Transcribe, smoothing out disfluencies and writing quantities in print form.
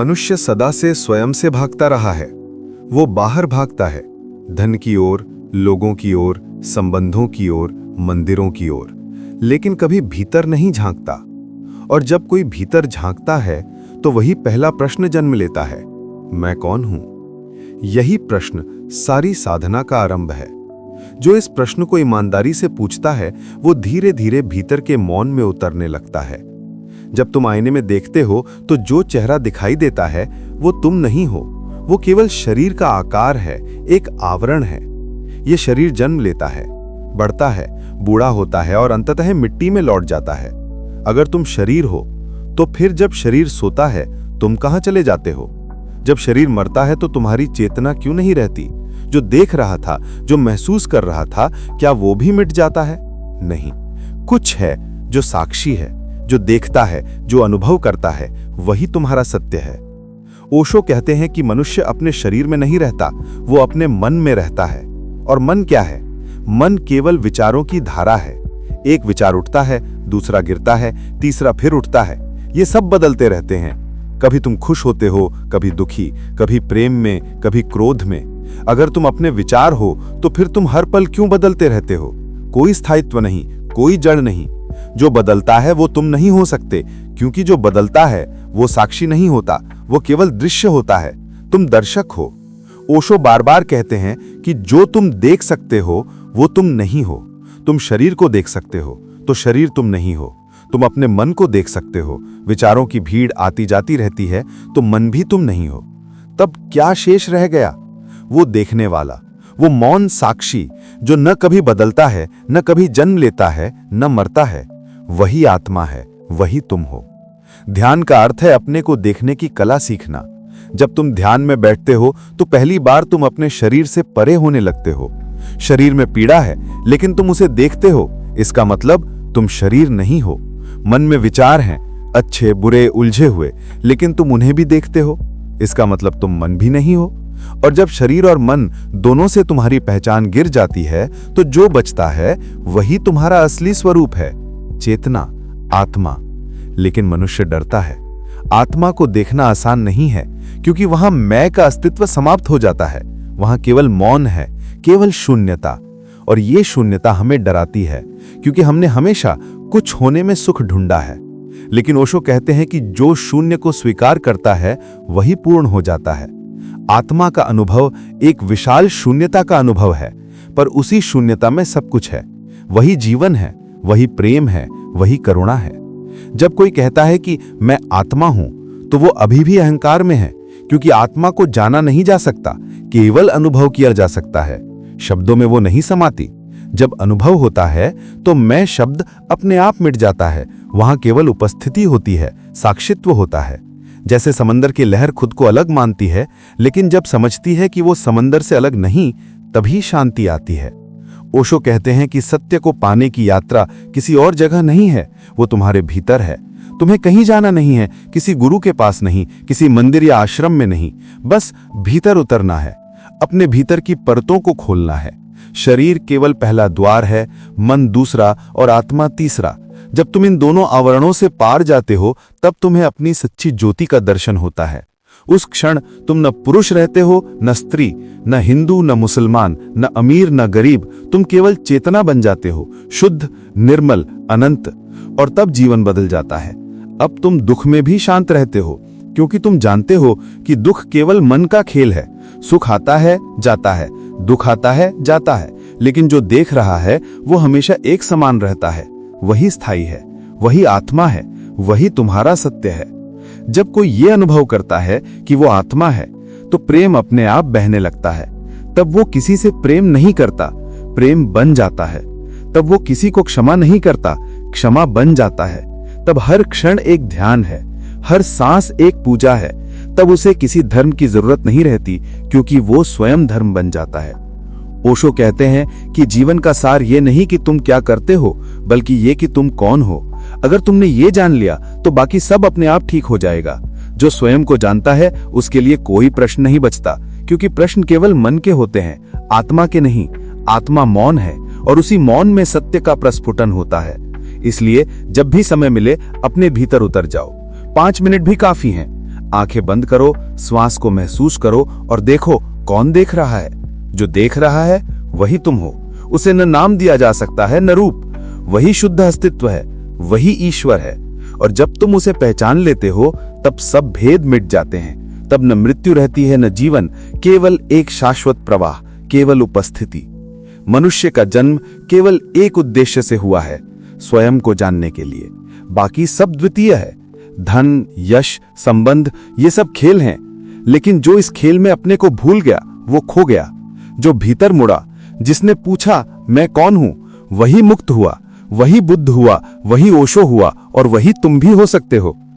मनुष्य सदा से स्वयं से भागता रहा है। वो बाहर भागता है, धन की ओर, लोगों की ओर, संबंधों की ओर, मंदिरों की ओर, लेकिन कभी भीतर नहीं झांकता। और जब कोई भीतर झांकता है तो वही पहला प्रश्न जन्म लेता है, मैं कौन हूं? यही प्रश्न सारी साधना का आरंभ है। जो इस प्रश्न को ईमानदारी से पूछता है वो धीरे धीरे भीतर के मौन में उतरने लगता है। जब तुम आईने में देखते हो तो जो चेहरा दिखाई देता है वो तुम नहीं हो, वो केवल शरीर का आकार है, एक आवरण है। ये शरीर जन्म लेता है, बढ़ता है, बूढ़ा होता है और अंततः मिट्टी में लौट जाता है। अगर तुम शरीर हो तो फिर जब शरीर सोता है तुम कहां चले जाते हो? जब शरीर मरता है तो तुम्हारी चेतना क्यों नहीं रहती? जो देख रहा था, जो महसूस कर रहा था, क्या वो भी मिट जाता है? नहीं, कुछ है जो साक्षी है, जो देखता है, जो अनुभव करता है, वही तुम्हारा सत्य है। ओशो कहते हैं कि मनुष्य अपने शरीर में नहीं रहता, वो अपने मन में रहता है। और मन क्या है? मन केवल विचारों की धारा है। एक विचार उठता है, दूसरा गिरता है, तीसरा फिर उठता है। ये सब बदलते रहते हैं। कभी तुम खुश होते हो, कभी दुखी, कभी प्रेम में, कभी क्रोध में। अगर तुम अपने विचार हो तो फिर तुम हर पल क्यों बदलते रहते हो? कोई स्थायित्व नहीं, कोई जड़ नहीं। जो बदलता है वो तुम नहीं हो सकते, क्योंकि जो बदलता है वो साक्षी नहीं होता, वो केवल दृश्य होता है। तुम दर्शक हो। ओशो बार बार कहते हैं कि जो तुम देख सकते हो वो तुम नहीं हो। तुम शरीर को देख सकते हो तो शरीर तुम नहीं हो। तुम अपने मन को देख सकते हो, विचारों की भीड़ आती जाती रहती है तो मन भी तुम नहीं हो। तब क्या शेष रह गया? वो देखने वाला, वो मौन साक्षी जो न कभी बदलता है, न कभी जन्म लेता है, न मरता है। वही आत्मा है, वही तुम हो। ध्यान का अर्थ है अपने को देखने की कला सीखना। जब तुम ध्यान में बैठते हो तो पहली बार तुम अपने शरीर से परे होने लगते हो। शरीर में पीड़ा है लेकिन तुम उसे देखते हो, इसका मतलब तुम शरीर नहीं हो। मन में विचार हैं, अच्छे बुरे उलझे हुए, लेकिन तुम उन्हें भी देखते हो, इसका मतलब तुम मन भी नहीं हो। और जब शरीर और मन दोनों से तुम्हारी पहचान गिर जाती है तो जो बचता है वही तुम्हारा असली स्वरूप है, चेतना, आत्मा। लेकिन मनुष्य डरता है। आत्मा को देखना आसान नहीं है, क्योंकि वहां मैं का अस्तित्व समाप्त हो जाता है। वहां केवल मौन है, केवल शून्यता। और ये शून्यता हमें डराती है, क्योंकि हमने हमेशा कुछ होने में सुख ढूंढा है। लेकिन ओशो कहते हैं कि जो शून्य को स्वीकार करता है वही पूर्ण हो जाता है। आत्मा का अनुभव एक विशाल शून्यता का अनुभव है, पर उसी शून्यता में सब कुछ है। वही जीवन है, वही प्रेम है, वही करुणा है। जब कोई कहता है कि मैं आत्मा हूं तो वो अभी भी अहंकार में है, क्योंकि आत्मा को जाना नहीं जा सकता, केवल अनुभव किया जा सकता है। शब्दों में वो नहीं समाती। जब अनुभव होता है तो मैं शब्द अपने आप मिट जाता है। वहां केवल उपस्थिति होती है, साक्षित्व होता है। जैसे समंदर की लहर खुद को अलग मानती है, लेकिन जब समझती है कि वो समंदर से अलग नहीं, तभी शांति आती है। ओशो कहते हैं कि सत्य को पाने की यात्रा किसी और जगह नहीं है, वो तुम्हारे भीतर है। तुम्हें कहीं जाना नहीं है, किसी गुरु के पास नहीं, किसी मंदिर या आश्रम में नहीं, बस भीतर उतरना है, अपने भीतर की परतों को खोलना है। शरीर केवल पहला द्वार है, मन दूसरा और आत्मा तीसरा। जब तुम इन दोनों आवरणों से पार जाते हो तब तुम्हें अपनी सच्ची ज्योति का दर्शन होता है। उस क्षण तुम न पुरुष रहते हो, न स्त्री, न हिंदू, न मुसलमान, न अमीर, न गरीब। तुम केवल चेतना बन जाते हो, शुद्ध, निर्मल, अनंत। और तब जीवन बदल जाता है। अब तुम दुख में भी शांत रहते हो, क्योंकि तुम जानते हो कि दुख केवल मन का खेल है। सुख आता है, जाता है, दुख आता है, जाता है, लेकिन जो देख रहा है वो हमेशा एक समान रहता है। वही स्थायी है, वही आत्मा है, वही तुम्हारा सत्य है। जब कोई ये अनुभव करता है कि वो आत्मा है तो प्रेम अपने आप बहने लगता है। तब वो किसी से प्रेम नहीं करता, प्रेम बन जाता है। तब वो किसी को क्षमा नहीं करता, क्षमा बन जाता है। तब हर क्षण एक ध्यान है, हर सांस एक पूजा है। तब उसे किसी धर्म की जरूरत नहीं रहती, क्योंकि वो स्वयं धर्म बन जाता है। ओशो कहते हैं कि जीवन का सार ये नहीं कि तुम क्या करते हो, बल्कि ये कि तुम कौन हो। अगर तुमने ये जान लिया तो बाकी सब अपने आप ठीक हो जाएगा। जो स्वयं को जानता है उसके लिए कोई प्रश्न नहीं बचता, क्योंकि प्रश्न केवल मन के होते हैं, आत्मा के नहीं। आत्मा मौन है और उसी मौन में सत्य का प्रस्फुटन होता है। इसलिए जब भी समय मिले अपने भीतर उतर जाओ। 5 मिनट भी काफी हैं। आंखें बंद करो, श्वास को महसूस करो और देखो कौन देख रहा है। जो देख रहा है वही तुम हो। उसे न नाम दिया जा सकता है न रूप। वही शुद्ध अस्तित्व है, वही ईश्वर है। और जब तुम उसे पहचान लेते हो तब सब भेद मिट जाते हैं। तब न मृत्यु रहती है न जीवन, केवल एक शाश्वत प्रवाह, केवल उपस्थिति। मनुष्य का जन्म केवल एक उद्देश्य से हुआ है, स्वयं को जानने के लिए। बाकी सब द्वितीय है। धन, यश, संबंध, ये सब खेल हैं। लेकिन जो इस खेल में अपने को भूल गया वो खो गया। जो भीतर मुड़ा, जिसने पूछा मैं कौन हूं, वही मुक्त हुआ, वही बुद्ध हुआ, वही ओशो हुआ और वही तुम भी हो सकते हो।